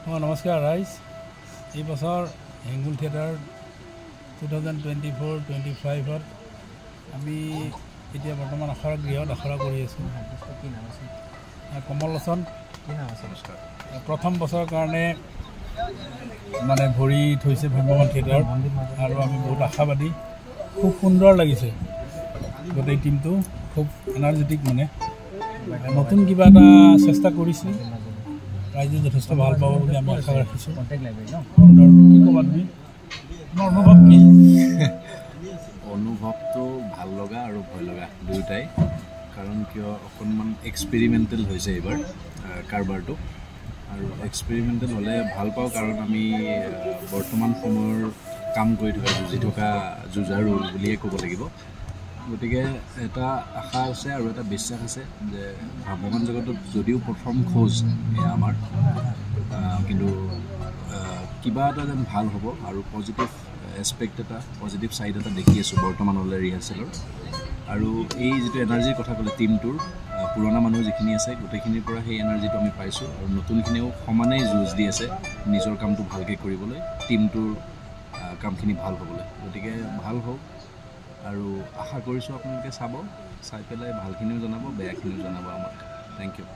নমস্কাৰ ৰাইজ। এই বছৰ হেংগুল থিয়েটাৰ 2024-25ত আমি এতিয়া বৰ্তমান আখৰা গৃহত আখৰা কৰি আছোঁ। কমল লোচন প্ৰথম বছৰৰ কাৰণে মানে ভৰি থৈছে ভ্ৰাম্যমান থিয়েটাৰত আৰু আমি বহুত আশাবাদী। খুব সুন্দৰ লাগিছে, গোটেই টিমটো খুব এনাৰ্জেটিক, মানে নতুন কিবা এটা চেষ্টা কৰিছে। ৰাইজে যথেষ্ট ভাল পাব বুলি আমি আশা ৰাখিছোঁ। কি ক'বা তুমি, তোমাৰ অনুভৱ কি? অনুভৱটো ভাল লগা আৰু ভয় লগা দুয়োটাই, কাৰণ কিয় অকণমান এক্সপেৰিমেণ্টেল হৈছে এইবাৰ কাৰবাৰটো, আৰু এক্সপেৰিমেণ্টেল হ'লে ভাল পাওঁ কাৰণ আমি বৰ্তমান সময়ৰ কাম কৰি থকা যুঁজি থকা যুঁজাৰু বুলিয়ে ক'ব লাগিব। গতিকে এটা আশা আছে আৰু এটা বিশ্বাস আছে যে ভ্ৰাম্যমান জগতত যদিও প্ৰথম খোজ এয়া আমাৰ, কিন্তু কিবা এটা যেন ভাল হ'ব আৰু পজিটিভ এছপেক্ট এটা, পজিটিভ ছাইড এটা দেখি আছোঁ বৰ্তমানলৈ ৰিহাৰ্চেলৰ। আৰু এই যিটো এনাৰ্জিৰ কথা ক'লে টিমটোৰ, পুৰণা মানুহ যিখিনি আছে গোটেইখিনিৰ পৰা সেই এনাৰ্জিটো আমি পাইছোঁ, আৰু নতুনখিনিও সমানেই যুঁজ দি আছে নিজৰ কামটো ভালকৈ কৰিবলৈ, টিমটোৰ কামখিনি ভাল হ'বলৈ। গতিকে ভাল হওক, আৰু আশা কৰিছোঁ আপোনালোকে চাই পেলাই ভালখিনিও জনাব, বেয়াখিনিও জনাব আমাক। Thank U.